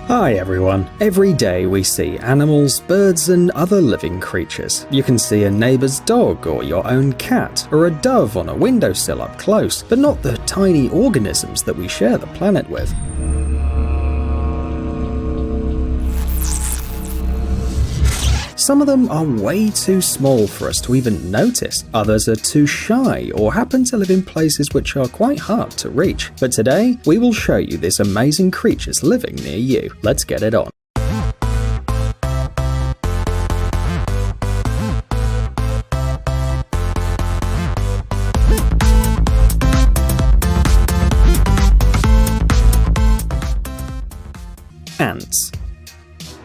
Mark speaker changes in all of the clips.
Speaker 1: Hi everyone. Every day we see animals, birds and other living creatures. You can see a neighbor's dog or your own cat or a dove on a windowsill up close, but not the tiny organisms that we share the planet with. Some of them are way too small for us to even notice, others are too shy or happen to live in places which are quite hard to reach. But today, we will show you these amazing creatures living near you. Let's get it on. Ants.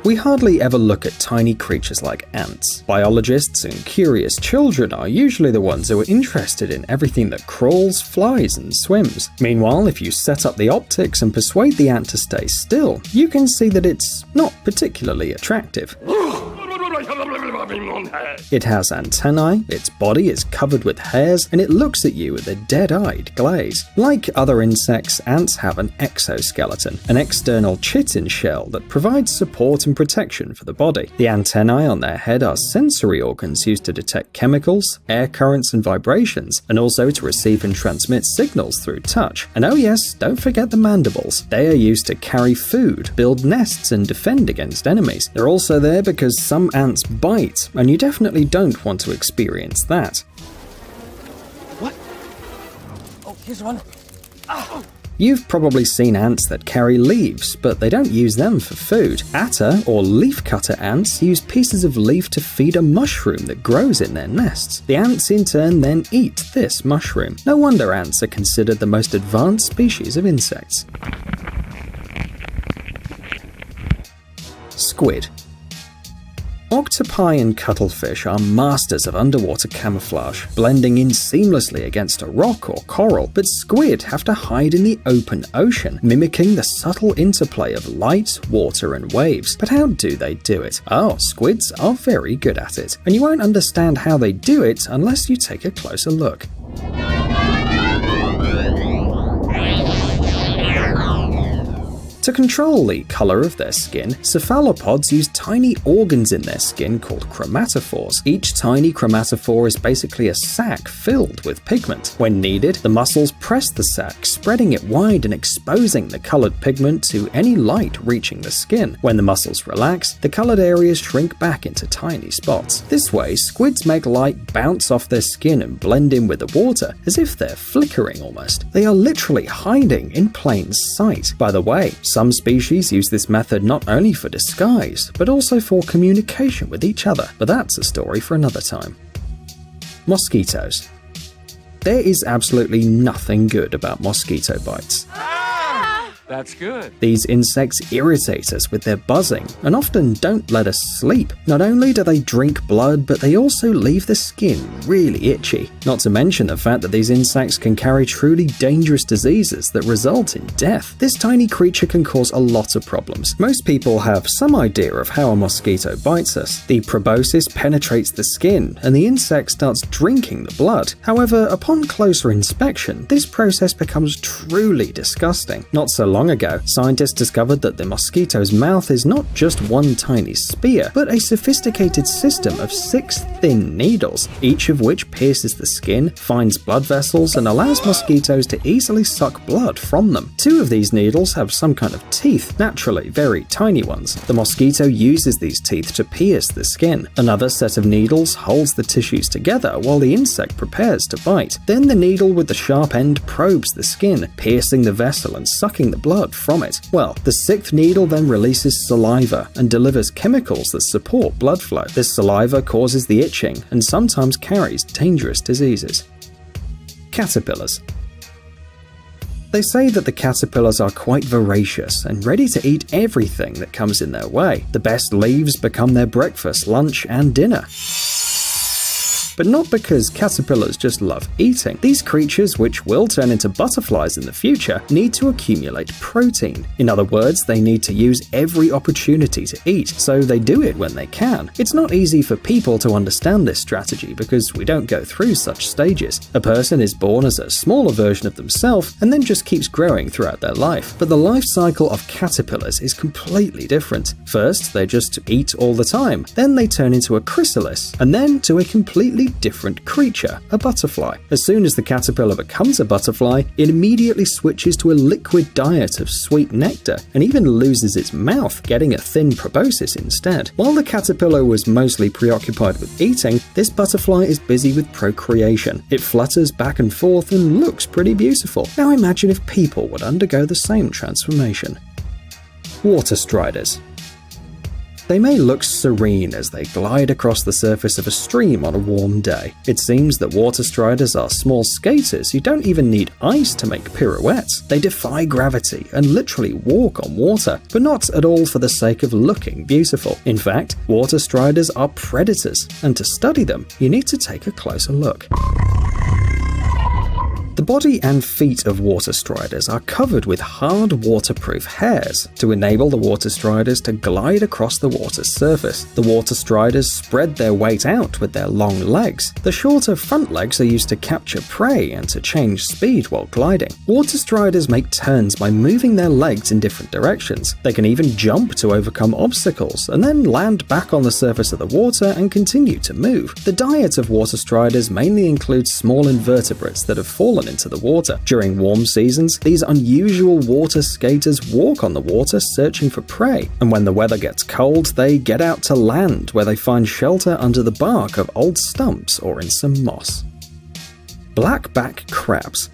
Speaker 1: We hardly ever look at tiny creatures like ants. Biologists and curious children are usually the ones who are interested in everything that crawls, flies, and swims. Meanwhile, if you set up the optics and persuade the ant to stay still, you can see that it's not particularly attractive. It has antennae, its body is covered with hairs, and it looks at you with a dead-eyed glaze. Like other insects, ants have an exoskeleton, an external chitin shell that provides support and protection for the body. The antennae on their head are sensory organs used to detect chemicals, air currents and vibrations, and also to receive and transmit signals through touch. And oh yes, don't forget the mandibles. They are used to carry food, build nests, and defend against enemies. They're also there because some ants bite, and you definitely don't want to experience that.
Speaker 2: What? Oh, here's one. Oh.
Speaker 1: You've probably seen ants that carry leaves, but they don't use them for food. Atta, or leafcutter ants, use pieces of leaf to feed a mushroom that grows in their nests. The ants in turn then eat this mushroom. No wonder ants are considered the most advanced species of insects. Squid. Octopi and cuttlefish are masters of underwater camouflage, blending in seamlessly against a rock or coral, but squid have to hide in the open ocean, mimicking the subtle interplay of light, water, and waves. But how do they do it? Oh, squids are very good at it, and you won't understand how they do it unless you take a closer look. To control the color of their skin, cephalopods use tiny organs in their skin called chromatophores. Each tiny chromatophore is basically a sac filled with pigment. When needed, the muscles press the sac, spreading it wide and exposing the colored pigment to any light reaching the skin. When the muscles relax, the colored areas shrink back into tiny spots. This way, squids make light bounce off their skin and blend in with the water, as if they're flickering almost. They are literally hiding in plain sight. By the way, some species use this method not only for disguise, but also for communication with each other, but that's a story for another time. Mosquitoes. There is absolutely nothing good about mosquito bites.
Speaker 2: That's good.
Speaker 1: These insects irritate us with their buzzing and often don't let us sleep. Not only do they drink blood, but they also leave the skin really itchy. Not to mention the fact that these insects can carry truly dangerous diseases that result in death. This tiny creature can cause a lot of problems. Most people have some idea of how a mosquito bites us. The proboscis penetrates the skin and the insect starts drinking the blood. However, upon closer inspection, this process becomes truly disgusting. Not so long ago, scientists discovered that the mosquito's mouth is not just one tiny spear, but a sophisticated system of 6 thin needles, each of which pierces the skin, finds blood vessels, and allows mosquitoes to easily suck blood from them. 2 of these needles have some kind of teeth, naturally very tiny ones. The mosquito uses these teeth to pierce the skin. Another set of needles holds the tissues together while the insect prepares to bite. Then the needle with the sharp end probes the skin, piercing the vessel and sucking the blood from it. Well, the 6th needle then releases saliva and delivers chemicals that support blood flow. This saliva causes the itching and sometimes carries dangerous diseases. Caterpillars. They say that the caterpillars are quite voracious and ready to eat everything that comes in their way. The best leaves become their breakfast, lunch, and dinner. but not because caterpillars just love eating. These creatures, which will turn into butterflies in the future, need to accumulate protein. In other words, they need to use every opportunity to eat, so they do it when they can. It's not easy for people to understand this strategy because we don't go through such stages. A person is born as a smaller version of themselves and then just keeps growing throughout their life. But the life cycle of caterpillars is completely different. First, they just eat all the time, then they turn into a chrysalis, and then to a completely different creature, a butterfly. As soon as the caterpillar becomes a butterfly, it immediately switches to a liquid diet of sweet nectar and even loses its mouth, getting a thin proboscis instead. While the caterpillar was mostly preoccupied with eating, this butterfly is busy with procreation. It flutters back and forth and looks pretty beautiful. Now imagine if people would undergo the same transformation. Water striders. They may look serene as they glide across the surface of a stream on a warm day. It seems that water striders are small skaters who don't even need ice to make pirouettes. They defy gravity and literally walk on water, but not at all for the sake of looking beautiful. In fact, water striders are predators, and to study them, you need to take a closer look. The body and feet of water striders are covered with hard waterproof hairs to enable the water striders to glide across the water's surface. The water striders spread their weight out with their long legs. The shorter front legs are used to capture prey and to change speed while gliding. Water striders make turns by moving their legs in different directions. They can even jump to overcome obstacles and then land back on the surface of the water and continue to move. The diet of water striders mainly includes small invertebrates that have fallen into the water. During warm seasons, these unusual water skaters walk on the water searching for prey, and when the weather gets cold, they get out to land where they find shelter under the bark of old stumps or in some moss. Blackback crabs.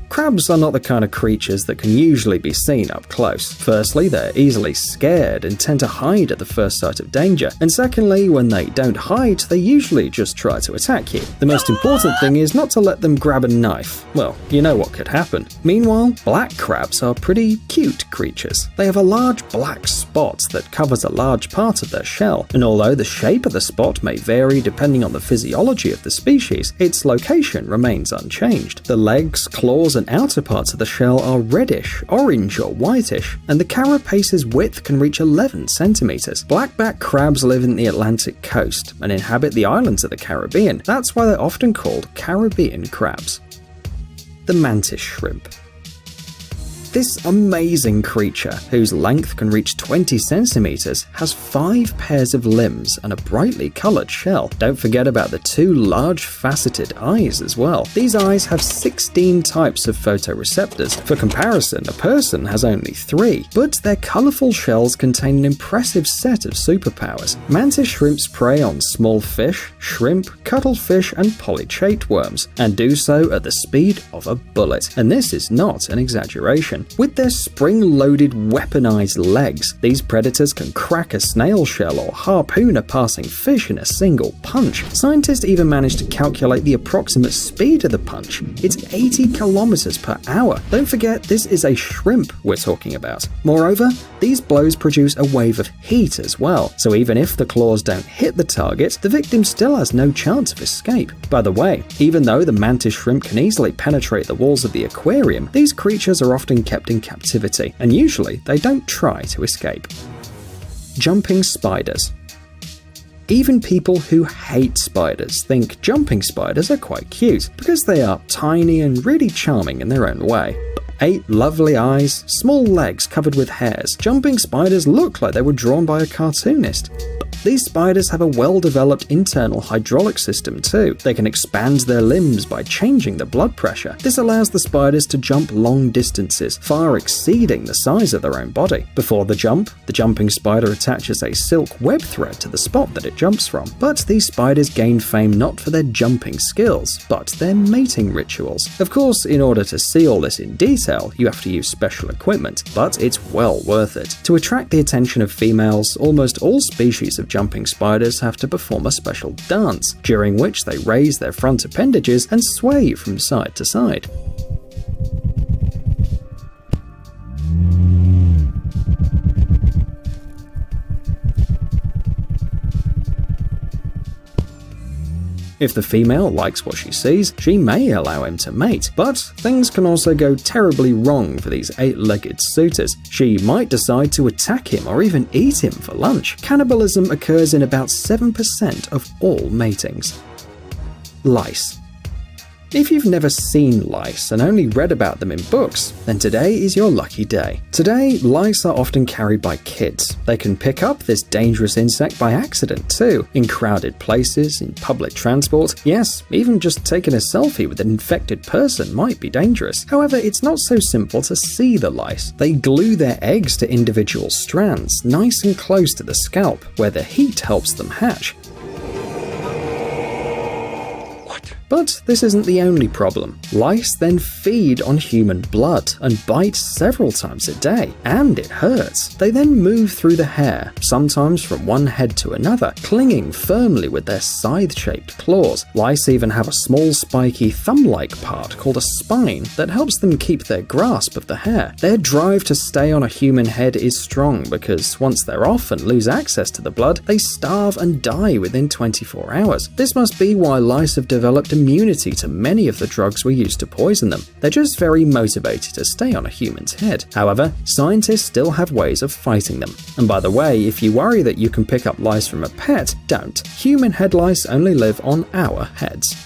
Speaker 1: Crabs are not the kind of creatures that can usually be seen up close. Firstly, they're easily scared and tend to hide at the first sight of danger, and secondly, when they don't hide, they usually just try to attack you. The most important thing is not to let them grab a knife. Well, you know what could happen. Meanwhile, black crabs are pretty cute creatures. They have a large black spot that covers a large part of their shell, and although the shape of the spot may vary depending on the physiology of the species, its location remains unchanged. The legs, claws, and outer parts of the shell are reddish, orange, or whitish, and the carapace's width can reach 11 centimeters. Blackback crabs live in the Atlantic coast and inhabit the islands of the Caribbean. That's why they're often called Caribbean crabs. The Mantis Shrimp. This amazing creature, whose length can reach 20 centimeters, has 5 pairs of limbs and a brightly colored shell. Don't forget about the 2 large faceted eyes as well. These eyes have 16 types of photoreceptors. For comparison, a person has only 3, but their colorful shells contain an impressive set of superpowers. Mantis shrimps prey on small fish, shrimp, cuttlefish, and polychaete worms, and do so at the speed of a bullet. And this is not an exaggeration. With their spring-loaded, weaponized legs, these predators can crack a snail shell or harpoon a passing fish in a single punch. Scientists even managed to calculate the approximate speed of the punch. It's 80 kilometers per hour. Don't forget, this is a shrimp we're talking about. Moreover, these blows produce a wave of heat as well, so even if the claws don't hit the target, the victim still has no chance of escape. By the way, even though the mantis shrimp can easily penetrate the walls of the aquarium, these creatures are often kept in captivity, and usually they don't try to escape. Jumping spiders. Even people who hate spiders think jumping spiders are quite cute because they are tiny and really charming in their own way. 8 lovely eyes, small legs covered with hairs. Jumping spiders look like they were drawn by a cartoonist. These spiders have a well-developed internal hydraulic system too. They can expand their limbs by changing the blood pressure. This allows the spiders to jump long distances, far exceeding the size of their own body. Before the jump, the jumping spider attaches a silk web thread to the spot that it jumps from. But these spiders gain fame not for their jumping skills, but their mating rituals. Of course, in order to see all this in detail, you have to use special equipment, but it's well worth it. To attract the attention of females, almost all species of jumping spiders have to perform a special dance, during which they raise their front appendages and sway from side to side. If the female likes what she sees, she may allow him to mate, but things can also go terribly wrong for these 8-legged suitors. She might decide to attack him or even eat him for lunch. Cannibalism occurs in about 7% of all matings. Lice. If you've never seen lice and only read about them in books, then today is your lucky day. Today, lice are often carried by kids. They can pick up this dangerous insect by accident too, in crowded places, in public transport. Yes, even just taking a selfie with an infected person might be dangerous. However, it's not so simple to see the lice. They glue their eggs to individual strands, nice and close to the scalp, where the heat helps them hatch. But this isn't the only problem. Lice then feed on human blood and bite several times a day, and it hurts. They then move through the hair, sometimes from one head to another, clinging firmly with their scythe-shaped claws. Lice even have a small spiky thumb-like part called a spine that helps them keep their grasp of the hair. Their drive to stay on a human head is strong because once they're off and lose access to the blood, they starve and die within 24 hours. This must be why lice have developed immunity to many of the drugs we use to poison them. They're just very motivated to stay on a human's head. However, scientists still have ways of fighting them. And by the way, if you worry that you can pick up lice from a pet, don't. Human head lice only live on our heads.